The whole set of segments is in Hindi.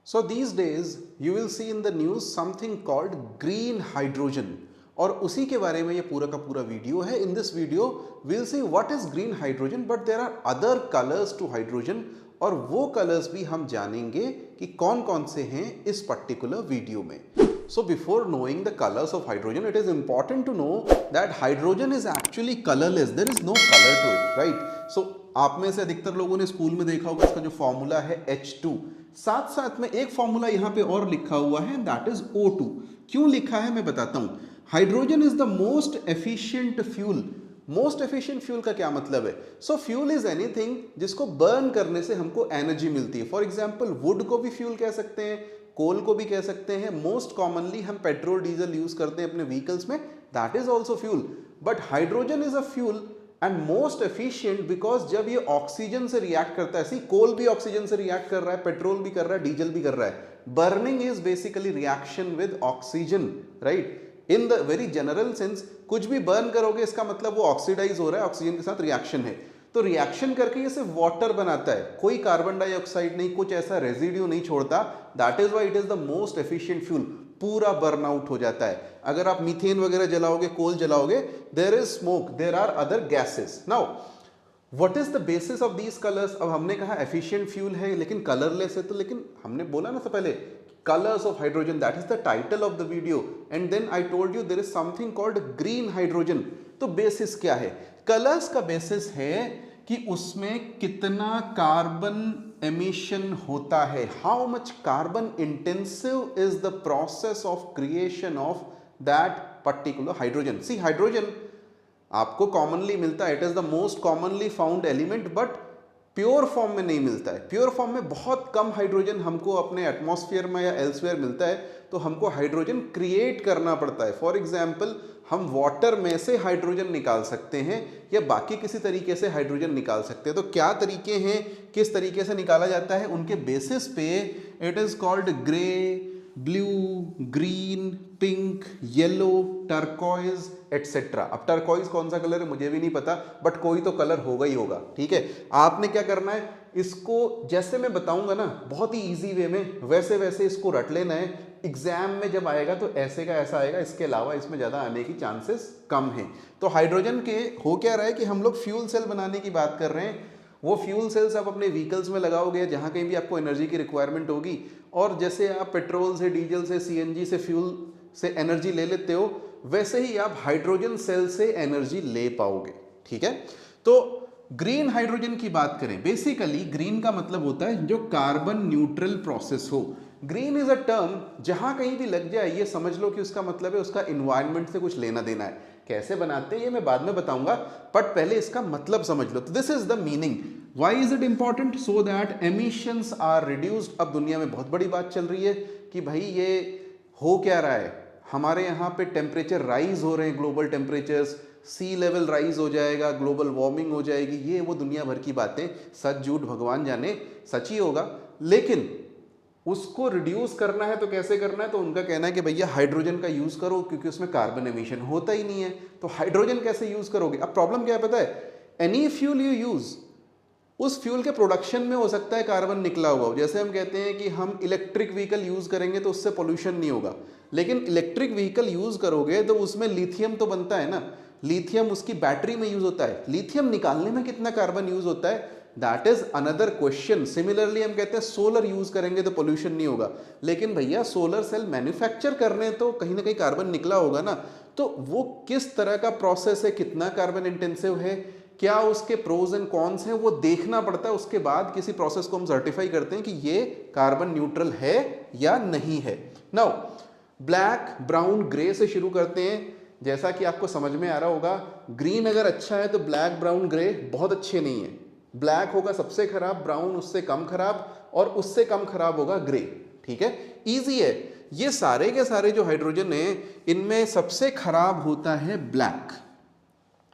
So these days you will see in the news something called green hydrogen और उसी के बारे में ये पूरा का पूरा वीडियो है. In this video we'll see what is green hydrogen but there are other colors to hydrogen और वो कलर्स भी हम जानेंगे कि कौन कौन से हैं इस पर्टिकुलर वीडियो में. So before knowing the colors of hydrogen, it is important to know that hydrogen is actually colorless. There is no color to it, right? So आप में से अधिकतर लोगों ने स्कूल में देखा होगा इसका जो फॉर्मूला है H2. साथ साथ में एक फॉर्मूला यहाँ पे और लिखा हुआ है, दैट इज O2. क्यों लिखा है मैं बताता हूँ. Hydrogen is the most efficient fuel. Most efficient fuel का क्या मतलब है? सो फ्यूल इज एनीथिंग जिसको बर्न करने से हमको एनर्जी मिलती है. फॉर एग्जाम्पल वुड को भी फ्यूल कह सकते हैं, कोल को भी कह सकते हैं. मोस्ट कॉमनली हम पेट्रोल डीजल यूज करते हैं अपने व्हीकल्स में, that is also fuel. But hydrogen is a fuel and most efficient because जब ये ऑक्सीजन से रिएक्ट करता है, सी कोल भी ऑक्सीजन से रिएक्ट कर रहा है, पेट्रोल भी कर रहा है, डीजल भी कर रहा है. Burning is basically reaction with oxygen, right. In the very general sense कुछ भी बर्न करोगे इसका मतलब वो ऑक्सीडाइज हो रहा है, ऑक्सीजन के साथ रिएक्शन है. तो रिएक्शन करके ये सिर्फ वाटर बनाता है, कोई कार्बन डाइऑक्साइड नहीं, कुछ ऐसा रेजिड्यू नहीं छोड़ता. That is why it is the most efficient fuel. पूरा बर्न आउट हो जाता है. अगर आप मीथेन वगैरह जलाओगे, कोल जलाओगे, there is smoke, there are other gases. Now what is the basis of these colours? अब हमने कहा एफिशिएंट फ्यूल है लेकिन कलरलेस है, तो लेकिन हमने बोला ना तो पहले colors of hydrogen, that is the title of the video, and then I told you there is something called green hydrogen. तो बेसिस क्या है? कलर्स का बेसिस है कि उसमें कितना कार्बन एमिशन होता है. How much carbon intensive is the process of creation of that particular hydrogen. See hydrogen आपको कॉमनली मिलता है, it is the most commonly found element, but pure form में नहीं मिलता है. प्योर फॉर्म में बहुत कम हाइड्रोजन हमको अपने एटमॉस्फेयर में या एल्सवेयर मिलता है, तो हमको हाइड्रोजन क्रिएट करना पड़ता है. फॉर एग्जाम्पल हम वाटर में से हाइड्रोजन निकाल सकते हैं या बाकी किसी तरीके से हाइड्रोजन निकाल सकते हैं. तो क्या तरीके हैं, किस तरीके से निकाला जाता है, उनके बेसिस पे it is called grey, blue, green, pink, yellow, turquoise etcetera. अब टर्कोइज कौन सा कलर है मुझे भी नहीं पता, बट कोई तो कलर होगा ही होगा. ठीक है, आपने क्या करना है, इसको जैसे मैं बताऊंगा ना बहुत ही इजी वे में, वैसे वैसे इसको रट लेना है. एग्जाम में जब आएगा तो ऐसे का ऐसा आएगा, इसके अलावा इसमें ज़्यादा आने की चांसेस कम हैं. तो हाइड्रोजन के हो क्या रहा है कि हम लोग फ्यूल सेल बनाने की बात कर रहे हैं. वो फ्यूल सेल्स आप अपने व्हीकल्स में लगाओगे, जहाँ कहीं भी आपको एनर्जी की रिक्वायरमेंट होगी, और जैसे आप पेट्रोल से, डीजल से, सीएनजी से, फ्यूल से एनर्जी ले लेते हो, वैसे ही आप हाइड्रोजन सेल से एनर्जी ले पाओगे. ठीक है, तो ग्रीन हाइड्रोजन की बात करें, बेसिकली ग्रीन का मतलब होता है जो कार्बन न्यूट्रल प्रोसेस हो. ग्रीन इज अ टर्म, जहां कहीं भी लग जाए ये समझ लो कि उसका मतलब है उसका इन्वायरमेंट से कुछ लेना देना है. कैसे बनाते हैं ये मैं बाद में बताऊंगा, बट पहले इसका मतलब समझ लो. तो this is the meaning. Why is it important? So that emissions are reduced. अब दुनिया में बहुत बड़ी बात चल रही है कि भाई ये हो क्या रहा है, हमारे यहाँ पे टेम्परेचर राइज हो रहे हैं, ग्लोबल टेम्परेचर्स, सी लेवल राइज हो जाएगा, ग्लोबल वार्मिंग हो जाएगी. ये वो दुनिया भर की बातें, सच झूठ भगवान जाने, सच ही होगा. लेकिन उसको रिड्यूस करना है तो कैसे करना है? तो उनका कहना है कि भैया हाइड्रोजन का यूज करो, क्योंकि उसमें कार्बन एमिशन होता ही नहीं है. तो हाइड्रोजन कैसे यूज करोगे? अब प्रॉब्लम क्या है पता है? एनी फ्यूल यू यूज, उस फ्यूल के प्रोडक्शन में हो सकता है कार्बन निकला हुआ हो. जैसे हम कहते हैं कि हम इलेक्ट्रिक व्हीकल यूज करेंगे तो उससे पोल्यूशन नहीं होगा, लेकिन इलेक्ट्रिक व्हीकल यूज करोगे तो उसमें लिथियम तो बनता है ना. लिथियम उसकी बैटरी में यूज होता है. लिथियम निकालने में कितना कार्बन यूज होता है, that is another question. Similarly हम कहते हैं सोलर यूज करेंगे तो पोल्यूशन नहीं होगा, लेकिन भैया सोलर सेल मैन्युफैक्चर करने तो कहीं ना कहीं कार्बन निकला होगा ना. तो वो किस तरह का प्रोसेस है, कितना कार्बन इंटेंसिव है, क्या उसके प्रोज एंड कॉन्स हैं, वो देखना पड़ता है. उसके बाद किसी प्रोसेस को हम सर्टिफाई करते हैं कि ये कार्बन न्यूट्रल है या नहीं है. नाउ ब्लैक, ब्राउन, ग्रे से शुरू करते हैं. जैसा कि आपको समझ में आ रहा होगा, ग्रीन अगर अच्छा है तो ब्लैक, ब्राउन, ग्रे बहुत अच्छे नहीं है. ब्लैक होगा सबसे खराब, ब्राउन उससे कम खराब, और उससे कम खराब होगा ग्रे. ठीक है, इजी है. ये सारे के सारे जो हाइड्रोजन है इनमें सबसे खराब होता है black.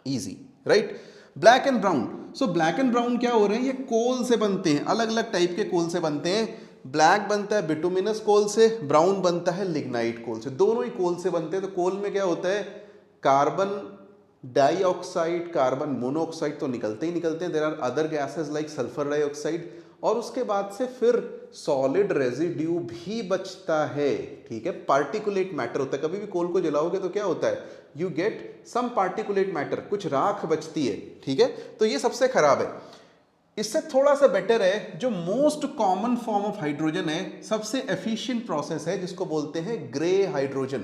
Easy, right. Black and brown. So black and brown क्या हो रहे हैं, ये कोल से बनते हैं, अलग अलग टाइप के कोल से बनते हैं. ब्लैक बनता है बिटुमिनस कोल से, ब्राउन बनता है लिग्नाइट कोल से. दोनों ही कोल से बनते हैं. तो कोल में क्या होता है, कार्बन डाइऑक्साइड, कार्बन मोनोऑक्साइड तो निकलते ही निकलते हैं. There are other gases like sulphur dioxide, और उसके बाद से फिर सॉलिड रेजिड्यू भी बचता है, ठीक है। पार्टिकुलेट मैटर होता है, कभी भी कोल को जलाओगे तो क्या होता है, you get some particulate matter, कुछ राख बचती है, ठीक है। तो ये सबसे खराब है। इससे थोड़ा सा बेटर है, जो most common form of hydrogen है, सबसे एफिशिएंट प्रोसेस है, जिसको बोलते हैं grey hydrogen.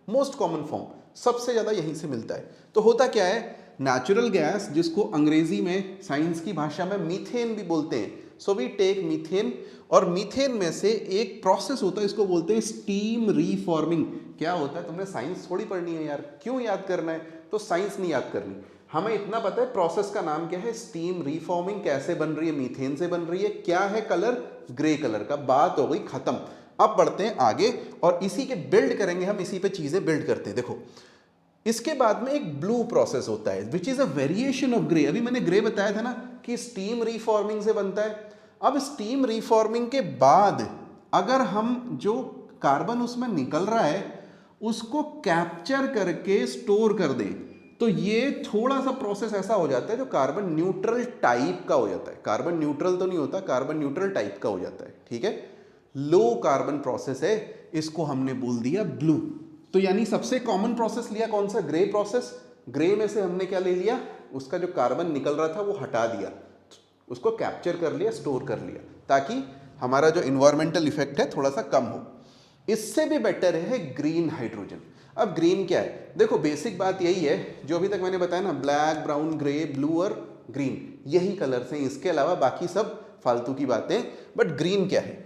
Most common form, सबसे ज्यादा यहीं से मिलता है। तो होता क्या है, नेचुरल गैस, जिसको अंग्रेजी में साइंस की भाषा में मीथेन भी बोलते हैं, सो वी टेक मीथेन, और मीथेन में से एक प्रोसेस होता है, इसको बोलते हैं स्टीम रीफॉर्मिंग। क्या होता है, तुमने साइंस थोड़ी पढ़नी है यार, क्यों याद करना है, तो साइंस नहीं याद करनी, हमें इतना पता है प्रोसेस का नाम क्या है, स्टीम रीफॉर्मिंग। कैसे बन रही है, मीथेन से बन रही है। क्या है कलर, ग्रे कलर का। बात हो गई खत्म। अब बढ़ते हैं आगे और इसी के बिल्ड करेंगे हम, इसी पे चीजें बिल्ड करते हैं। देखो, इसके बाद में एक ब्लू प्रोसेस होता है, which is a variation of grey. अभी मैंने ग्रे बताया था ना कि स्टीम रीफॉर्मिंग से बनता है। अब स्टीम रीफॉर्मिंग के बाद अगर हम जो कार्बन उसमें निकल रहा है उसको कैप्चर करके स्टोर कर दें, तो ये थोड़ा सा प्रोसेस ऐसा हो जाता है जो कार्बन न्यूट्रल टाइप का हो जाता है। कार्बन न्यूट्रल तो नहीं होता, कार्बन न्यूट्रल टाइप का हो जाता है, ठीक है। लो कार्बन प्रोसेस है, इसको हमने बोल दिया ब्लू। तो यानी सबसे कॉमन प्रोसेस लिया कौन सा, ग्रे प्रोसेस। ग्रे में से हमने क्या ले लिया, उसका जो कार्बन निकल रहा था वो हटा दिया, उसको कैप्चर कर लिया, स्टोर कर लिया, ताकि हमारा जो इन्वायरमेंटल इफेक्ट है थोड़ा सा कम हो। इससे भी बेटर है ग्रीन हाइड्रोजन। अब ग्रीन क्या है, देखो बेसिक बात यही है जो अभी तक मैंने बताया ना, ब्लैक, ब्राउन, ग्रे, ब्लू और ग्रीन, यही कलर्स हैं, इसके अलावा बाकी सब फालतू की बातें। बट ग्रीन क्या है,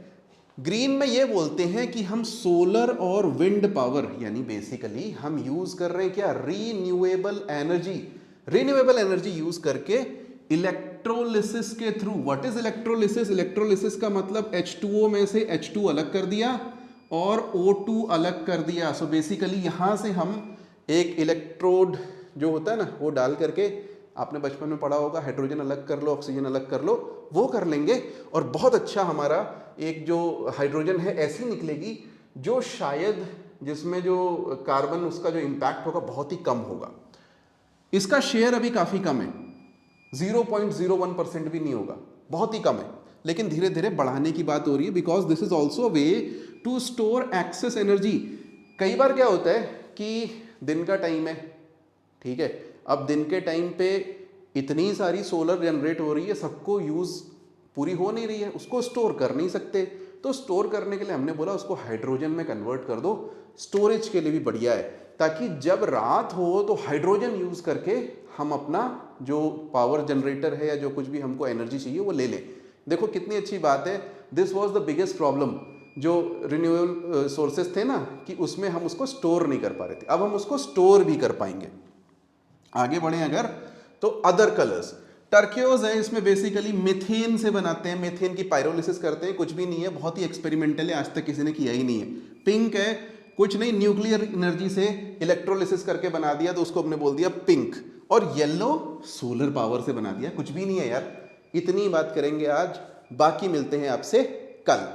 ग्रीन में ये बोलते हैं कि हम सोलर और विंड पावर, यानी बेसिकली हम यूज कर रहे हैं क्या, renewable energy. Renewable energy use करके इलेक्ट्रोलिसिस के through. What is electrolysis, electrolysis का मतलब H2O में से H2 अलग कर दिया और O2 अलग कर दिया। सो बेसिकली यहां से हम एक इलेक्ट्रोड जो होता है ना, वो डाल करके, आपने बचपन में पढ़ा होगा, हाइड्रोजन अलग कर लो, ऑक्सीजन अलग कर लो, वो कर लेंगे और बहुत अच्छा हमारा एक जो हाइड्रोजन है ऐसी निकलेगी जो शायद, जिसमें जो कार्बन उसका जो इम्पैक्ट होगा बहुत ही कम होगा। इसका शेयर अभी काफी कम है, 0.01% भी नहीं होगा, बहुत ही कम है, लेकिन धीरे धीरे बढ़ाने की बात हो रही है, because this is also way to store excess energy. कई बार क्या होता है कि दिन का टाइम है, ठीक है, अब दिन के टाइम पे इतनी सारी सोलर जनरेट हो रही है, सबको यूज पूरी हो नहीं रही है, उसको स्टोर कर नहीं सकते, तो स्टोर करने के लिए हमने बोला उसको हाइड्रोजन में कन्वर्ट कर दो। स्टोरेज के लिए भी बढ़िया है, ताकि जब रात हो तो हाइड्रोजन यूज करके हम अपना जो पावर जनरेटर है या जो कुछ भी हमको एनर्जी चाहिए वो ले लें। देखो कितनी अच्छी बात है। This was the biggest problem जो रिन्यूएबल सोर्सेस थे ना, कि उसमें हम उसको स्टोर नहीं कर पा रहे थे, अब हम उसको स्टोर भी कर पाएंगे। आगे बढ़े अगर, तो अदर कलर्स, टर्कियोज है, इसमें बेसिकली मीथेन से बनाते हैं, मीथेन की पायरोलिसिस करते हैं, कुछ भी नहीं है, बहुत ही एक्सपेरिमेंटल है, आज तक किसी ने किया ही नहीं है। पिंक है, कुछ नहीं, न्यूक्लियर एनर्जी से इलेक्ट्रोलिसिस करके बना दिया, तो उसको हमने बोल दिया पिंक। और येलो सोलर पावर से बना दिया, कुछ भी नहीं है यार। इतनी बात करेंगे आज, बाकी मिलते हैं आपसे कल।